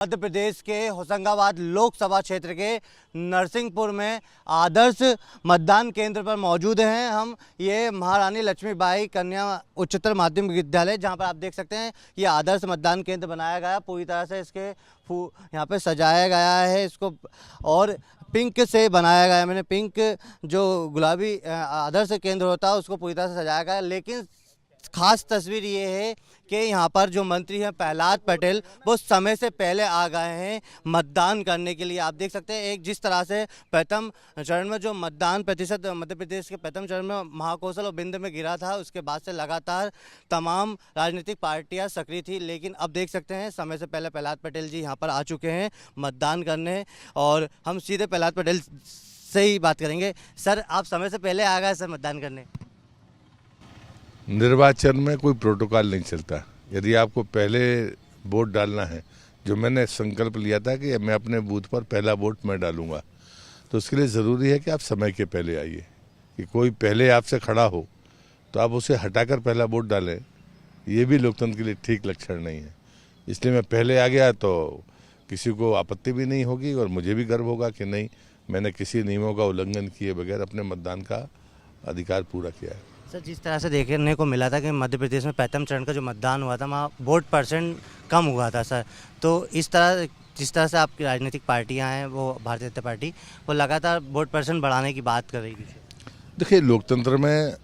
मध्य प्रदेश के होशंगाबाद लोकसभा क्षेत्र के नरसिंहपुर में आदर्श मतदान केंद्र पर मौजूद हैं हम। ये महारानी लक्ष्मीबाई कन्या उच्चतर माध्यमिक विद्यालय, जहां पर आप देख सकते हैं ये आदर्श मतदान केंद्र बनाया गया है। पूरी तरह से इसके यहाँ पे सजाया गया है इसको, और पिंक से बनाया गया है। मैंने पिंक जो गुलाबी आदर्श केंद्र होता है उसको पूरी तरह से सजाया गया है। लेकिन खास तस्वीर ये है कि यहाँ पर जो मंत्री हैं प्रहलाद पटेल, वो समय से पहले आ गए हैं मतदान करने के लिए। आप देख सकते हैं एक जिस तरह से प्रथम चरण में जो मतदान प्रतिशत मध्य प्रदेश के प्रथम चरण में महाकौशल और बिंद में गिरा था, उसके बाद से लगातार तमाम राजनीतिक पार्टियां सक्रिय थी। लेकिन अब देख सकते हैं समय से पहले प्रहलाद पटेल जी यहाँ पर आ चुके हैं मतदान करने, और हम सीधे प्रहलाद पटेल से ही बात करेंगे। सर, आप समय से पहले आ गए सर मतदान करने? निर्वाचन में कोई प्रोटोकॉल नहीं चलता। यदि आपको पहले वोट डालना है, जो मैंने संकल्प लिया था कि मैं अपने बूथ पर पहला वोट मैं डालूंगा, तो उसके लिए ज़रूरी है कि आप समय के पहले आइए। कि कोई पहले आपसे खड़ा हो तो आप उसे हटाकर पहला वोट डालें, ये भी लोकतंत्र के लिए ठीक लक्षण नहीं है। इसलिए मैं पहले आ गया तो किसी को आपत्ति भी नहीं होगी, और मुझे भी गर्व होगा कि नहीं, मैंने किसी नियमों का उल्लंघन किए बगैर अपने मतदान का अधिकार पूरा किया है। सर, जिस तरह से देखने को मिला था कि मध्य प्रदेश में प्रथम चरण का जो मतदान हुआ था, वहाँ वोट परसेंट कम हुआ था सर, तो इस तरह जिस तरह से आपकी राजनीतिक पार्टियां हैं, वो भारतीय जनता पार्टी, वो लगातार वोट परसेंट बढ़ाने की बात कर रही थी। देखिए, लोकतंत्र में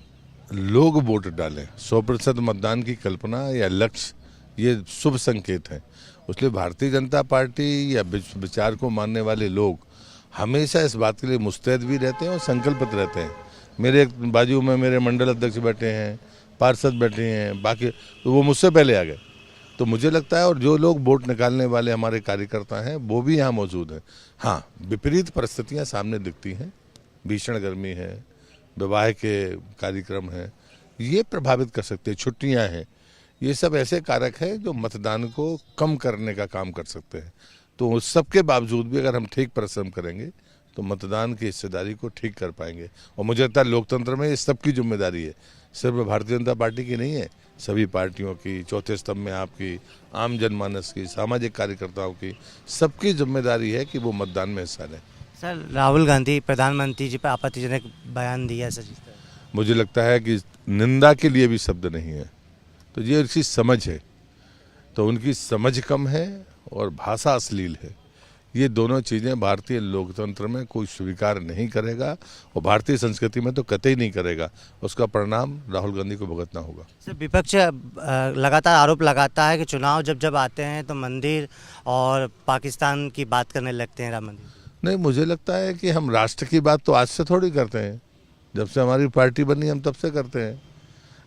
लोग वोट डालें, 100% मतदान की कल्पना या लक्ष्य ये शुभ संकेत है। इसलिए भारतीय जनता पार्टी या विचार को मानने वाले लोग हमेशा इस बात के लिए मुस्तैद भी रहते हैं और संकल्पित रहते हैं। मेरे बाजू में मेरे मंडल अध्यक्ष बैठे हैं, पार्षद बैठे हैं, बाकी तो वो मुझसे पहले आ गए। तो मुझे लगता है, और जो लोग वोट निकालने वाले हमारे कार्यकर्ता हैं वो भी यहाँ मौजूद हैं। हाँ, विपरीत परिस्थितियाँ सामने दिखती हैं, भीषण गर्मी है, विवाह के कार्यक्रम हैं, ये प्रभावित कर सकते हैं, छुट्टियाँ हैं, ये सब ऐसे कारक हैं जो मतदान को कम करने का काम कर सकते हैं। तो उस सब के बावजूद भी अगर हम ठीक परिश्रम करेंगे तो मतदान की हिस्सेदारी को ठीक कर पाएंगे। और मुझे लगता है लोकतंत्र में ये सबकी जिम्मेदारी है, सिर्फ भारतीय जनता पार्टी की नहीं है, सभी पार्टियों की, चौथे स्तंभ में आपकी, आम जनमानस की, सामाजिक कार्यकर्ताओं की, सबकी जिम्मेदारी है कि वो मतदान में हिस्सा लें। सर, राहुल गांधी प्रधानमंत्री जी पर आपत्तिजनक बयान दिया सर। मुझे लगता है कि निंदा के लिए भी शब्द नहीं है, तो ये उसकी समझ है, तो उनकी समझ कम है और भाषा अश्लील है। ये दोनों चीज़ें भारतीय लोकतंत्र में कोई स्वीकार नहीं करेगा, और भारतीय संस्कृति में तो कतई नहीं करेगा। उसका परिणाम राहुल गांधी को भुगतना होगा। सर, विपक्ष लगातार आरोप लगाता है कि चुनाव जब जब आते हैं तो मंदिर और पाकिस्तान की बात करने लगते हैं, राम मंदिर। नहीं, मुझे लगता है कि हम राष्ट्र की बात तो आज से थोड़ी करते हैं, जब से हमारी पार्टी बनी हम तब से करते हैं।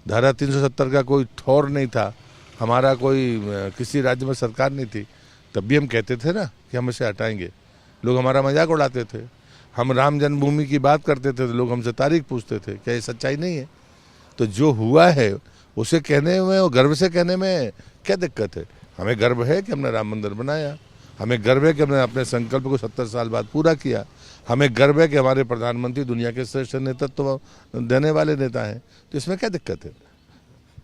धारा 370 का कोई ठौर नहीं था, हमारा कोई किसी राज्य में सरकार नहीं थी, तब भी हम कहते थे ना कि हम इसे हटाएंगे। लोग हमारा मजाक उड़ाते थे। हम राम जन्मभूमि की बात करते थे तो लोग हमसे तारीख पूछते थे, क्या ये सच्चाई नहीं है? तो जो हुआ है उसे कहने में और गर्व से कहने में क्या दिक्कत है? हमें गर्व है कि हमने राम मंदिर बनाया, हमें गर्व है कि हमने अपने संकल्प को 70 साल बाद पूरा किया, हमें गर्व है कि हमारे प्रधानमंत्री दुनिया के श्रेष्ठ नेतृत्व देने वाले नेता हैं। तो इसमें क्या दिक्कत है?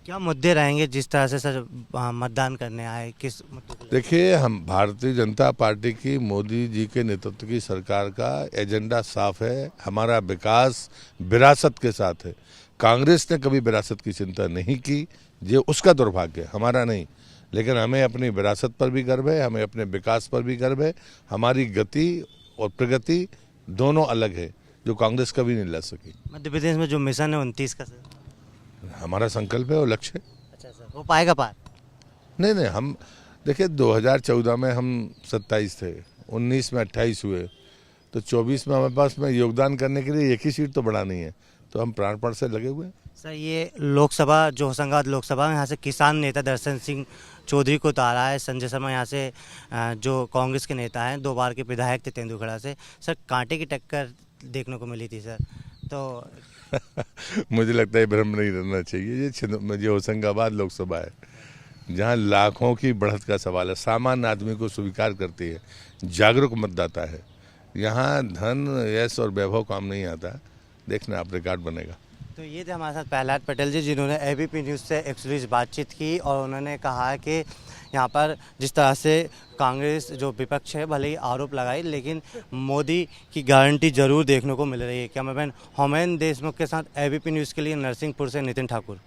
क्या मुद्दे रहेंगे जिस तरह से सर मतदान करने आए, किस मुद्दे? देखिए, हम भारतीय जनता पार्टी की, मोदी जी के नेतृत्व की सरकार का एजेंडा साफ है। हमारा विकास विरासत के साथ है। कांग्रेस ने कभी विरासत की चिंता नहीं की, ये उसका दुर्भाग्य, हमारा नहीं। लेकिन हमें अपनी विरासत पर भी गर्व है, हमें अपने विकास पर भी गर्व है। हमारी गति और प्रगति दोनों अलग है, जो कांग्रेस कभी नहीं ला सकी। मध्य प्रदेश में जो मिशन है 29 का सर, हमारा संकल्प है और लक्ष्य है। अच्छा सर, वो पाएगा पार? नहीं, हम देखिए 2014 में हम 27 थे, 19 में 28 हुए, तो 24 में हमारे पास में योगदान करने के लिए एक ही सीट तो बढ़ानी है, तो हम प्राणपण से लगे हुए हैं। सर, ये लोकसभा जो होशंगाबाद लोकसभा में यहाँ से किसान नेता दर्शन सिंह चौधरी को उतारा है, संजय शर्मा यहाँ से जो कांग्रेस के नेता हैं, 2 बार के विधायक थे तेंदुखेड़ा से। सर, कांटे की टक्कर देखने को मिली थी सर, तो मुझे लगता है भ्रम नहीं रहना चाहिए। ये होशंगाबाद लोकसभा है, जहाँ लाखों की बढ़त का सवाल है, सामान्य आदमी को स्वीकार करती है, जागरूक मतदाता है। यहाँ धन, यश और वैभव काम नहीं आता। देखना, आप रिकॉर्ड बनेगा। तो ये थे हमारे साथ प्रहलाद पटेल जी, जिन्होंने एबीपी न्यूज़ से एक्सक्लूसिव बातचीत की और उन्होंने कहा है कि यहाँ पर जिस तरह से कांग्रेस जो विपक्ष है भले ही आरोप लगाई, लेकिन मोदी की गारंटी जरूर देखने को मिल रही है। कैमरामैन होमेन देशमुख के साथ एबीपी न्यूज़ के लिए नरसिंहपुर से नितिन ठाकुर।